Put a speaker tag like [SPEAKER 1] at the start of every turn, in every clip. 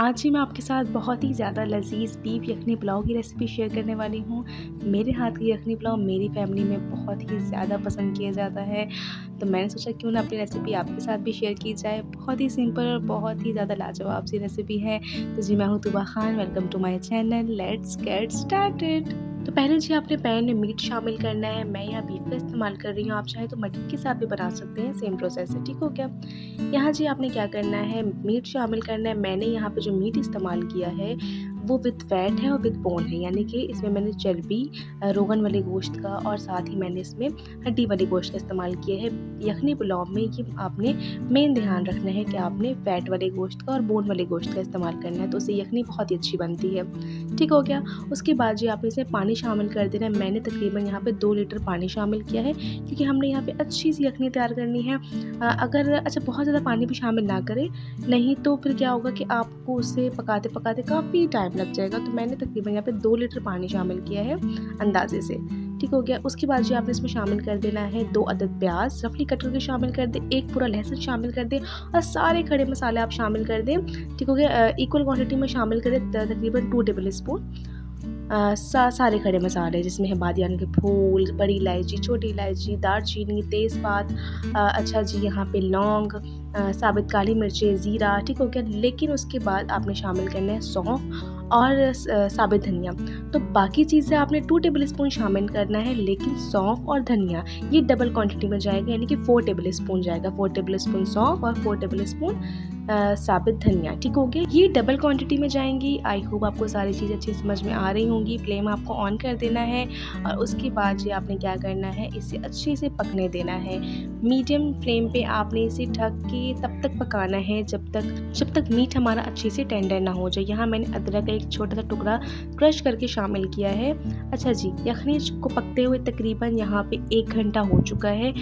[SPEAKER 1] आज ही मैं आपके साथ बहुत ही ज़्यादा लज़ीज़ बीफ यखनी पुलाव की रेसिपी शेयर करने वाली हूँ। मेरे हाथ की यखनी पुलाव मेरी फैमिली में बहुत ही ज़्यादा पसंद किया जाता है, तो मैंने सोचा क्यों ना अपनी रेसिपी आपके साथ भी शेयर की जाए। बहुत ही सिंपल और बहुत ही ज़्यादा लाजवाब सी रेसिपी है। तो जी, मैं हूँ Tuba Khan, welcome to my channel, let's get started. तो पहले जी आपने पैन में मीट शामिल करना है। मैं यहाँ बीफ का इस्तेमाल कर रही हूँ, आप चाहे तो मटन के साथ भी बना सकते हैं, सेम प्रोसेस है, ठीक हो गया। यहाँ जी आपने क्या करना है, मीट शामिल करना है। मैंने यहाँ पे जो मीट इस्तेमाल किया है वो विद फैट है और विद बोन है, यानी कि इसमें मैंने चर्बी रोगन वाले गोश्त का और साथ ही मैंने इसमें हड्डी वाले गोश्त का इस्तेमाल किया है। यखनी पुलाव में ये आपने मेन ध्यान रखना है कि आपने फैट वाले गोश्त का और बोन वाले गोश्त का इस्तेमाल करना है, तो उससे यखनी बहुत ही अच्छी बनती है, ठीक हो गया। उसके बाद जी आपने इसमें पानी शामिल कर देना है। मैंने तकरीबन यहाँ पे 2 लीटर पानी शामिल किया है, क्योंकि हमने यहाँ पे अच्छी सी यखनी तैयार करनी है। अगर बहुत ज़्यादा पानी भी शामिल ना करें, नहीं तो फिर क्या होगा कि आपको उसे पकाते पकाते काफ़ी टाइम लग जाएगा। तो मैंने तकरीबन यहाँ पे 2 लीटर पानी शामिल किया है अंदाजे से, ठीक हो गया। उसके बाद जी आपने इसमें शामिल कर देना है 2 अदद प्याज रफली कट करके शामिल कर दें, 1 पूरा लहसुन शामिल कर दें और सारे खड़े मसाले आप शामिल कर दें, ठीक हो गया। इक्वल क्वांटिटी में शामिल करें, तकरीबन 2 टेबल स्पून सारे खड़े मसाले, जिसमें है बादियान के फूल, बड़ी इलायची, छोटी इलायची, दालचीनी, तेज़पात, अच्छा जी यहाँ पे लौंग, साबित काली मिर्चें, ज़ीरा, ठीक हो गया। लेकिन उसके बाद आपने शामिल करना है सौंफ और साबित धनिया। तो बाकी चीज़ें आपने 2 टेबल स्पून शामिल करना है, लेकिन सौंफ और धनिया ये डबल क्वांटिटी में जाएगा, यानी कि 4 टेबल स्पून जाएगा। 4 टेबल स्पून सौंफ और 4 टेबल स्पून साबित धनिया, ठीक हो गया। ये डबल क्वांटिटी में जाएंगी। आई होप आपको सारी चीज़ें अच्छी समझ में आ रही होंगी। फ्लेम आपको ऑन कर देना है और उसके बाद ये आपने क्या करना है, इसे अच्छे से पकने देना है। मीडियम फ्लेम पे आपने इसे ढक के तब तक पकाना है जब तक मीट हमारा अच्छे से टेंडर ना हो जाए। यहाँ मैंने अदरक का एक छोटा सा टुकड़ा क्रश करके शामिल किया है। अच्छा जी, यखनी को पकते हुए तकरीबन यहाँ पे 1 घंटा हो चुका है।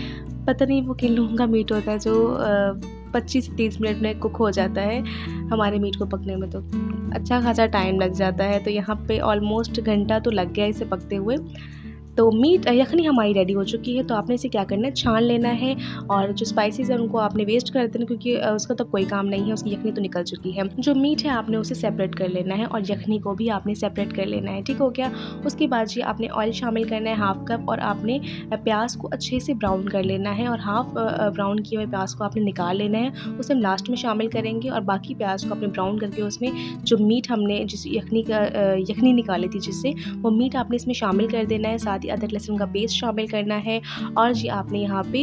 [SPEAKER 1] पता नहीं वो किन लोगों का मीट होता है जो 25 से 30 मिनट में कुक हो जाता है। हमारे मीट को पकने में तो अच्छा खासा टाइम लग जाता है, तो यहाँ पे ऑलमोस्ट घंटा तो लग गया इसे पकते हुए। तो मीट यखनी हमारी रेडी हो चुकी है। तो आपने इसे क्या करना है, छान लेना है और जो स्पाइसेस हैं उनको आपने वेस्ट कर देना, क्योंकि उसका तो कोई काम नहीं है, उसकी यखनी तो निकल चुकी है। जो मीट है आपने उसे सेपरेट कर लेना है और यखनी को भी आपने सेपरेट कर लेना है, ठीक हो गया। उसके बाद जी आपने ऑयल शामिल करना है 1/2 कप और आपने प्याज को अच्छे से ब्राउन कर लेना है और हाफ ब्राउन किए हुए प्याज को आपने निकाल लेना है, उसे हम लास्ट में शामिल करेंगे। और बाकी प्याज को आपने ब्राउन करके उसमें जो मीट हमने जिस यखनी निकाली थी जिससे, वो मीट आपने इसमें शामिल कर देना है। साथ ही अदरक लहसुन का पेस्ट शामिल करना है और जी आपने यहाँ पे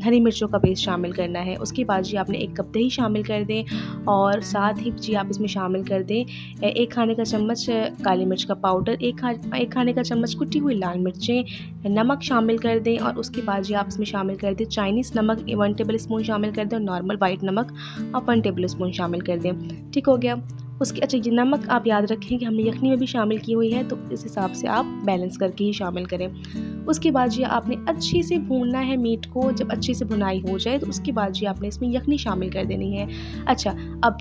[SPEAKER 1] हरी मिर्चों का पेस्ट शामिल करना है। उसके बाद जी आपने 1 कप दही शामिल कर दें और साथ ही जी आप इसमें शामिल कर दें 1 खाने का चम्मच काली मिर्च का पाउडर, 1 खाने का चम्मच कुटी हुई लाल मिर्चें, नमक शामिल कर दें। और उसके बाद जी आप इसमें शामिल कर दें चाइनीज़ नमक 1 टेबल स्पून शामिल कर दें और नॉर्मल वाइट नमक आप 1 टेबल स्पून शामिल कर दें, ठीक हो गया। उसके अच्छा ये नमक आप याद रखें कि हमने यखनी में भी शामिल की हुई है, तो इस हिसाब से आप बैलेंस करके ही शामिल करें। उसके बाद जी आपने अच्छे से भूनना है मीट को। जब अच्छे से भुनाई हो जाए तो उसके बाद जी आपने इसमें यखनी शामिल कर देनी है। अच्छा, अब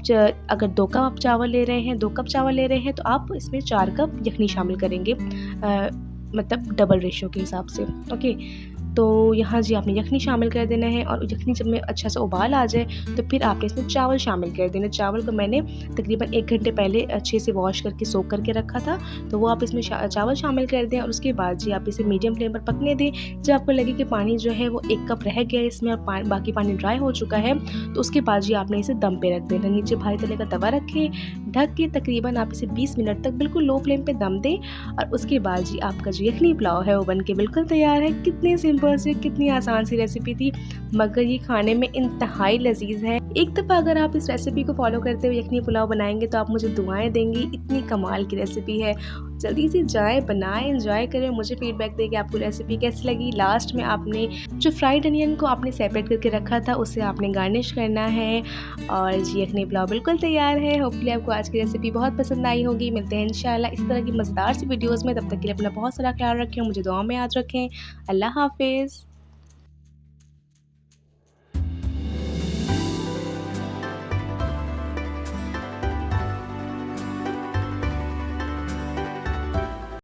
[SPEAKER 1] अगर 2 कप आप चावल ले रहे हैं, 2 कप चावल ले रहे हैं तो आप इसमें 4 कप यखनी शामिल करेंगे, मतलब डबल रेशियो के हिसाब से, ओके। तो यहाँ जी आपने यखनी शामिल कर देना है और यखनी जब में अच्छा सा उबाल आ जाए तो फिर आपने इसमें चावल शामिल कर देना। चावल को मैंने तकरीबन 1 घंटे पहले अच्छे से वॉश करके सोक करके रखा था, तो वो आप इसमें चावल शामिल कर दें और उसके बाद जी आप इसे मीडियम फ्लेम पर पकने दें। जब आपको लगे कि पानी जो है वो 1 कप रह गया है इसमें और बाकी पानी ड्राई हो चुका है, तो उसके बाद जी आपने इसे दम पे रख देना। नीचे भारी तले का तवा रखें, ढक के तकरीबन आप इसे 20 मिनट तक बिल्कुल लो फ्लेम पे दम दें और उसके बाद जी आपका जो यखनी पुलाव है वो बन के बिल्कुल तैयार है। कितनी सिंपल सी, कितनी आसान सी रेसिपी थी, मगर ये खाने में इंतहाई लजीज है। एक दफ़ा अगर आप इस रेसिपी को फॉलो करते हुए यखनी पुलाव बनाएंगे तो आप मुझे दुआएं देंगी। इतनी कमाल की रेसिपी है, जल्दी से जाएं, बनाएं, एंजॉय करें, मुझे फीडबैक दें कि आपको रेसिपी कैसी लगी। लास्ट में आपने जो फ्राइड अनियन को आपने सेपरेट करके रखा था उसे आपने गार्निश करना है और जी यखनी पुलाव बिल्कुल तैयार है। होपफुली आपको आज की रेसिपी बहुत पसंद आई होगी। मिलते हैं इंशाल्लाह इस तरह की मज़ेदार सी वीडियोज़ में। तब तक के लिए अपना बहुत सारा ख्याल रखें, मुझे दुआ में याद रखें। अल्लाह हाफिज़।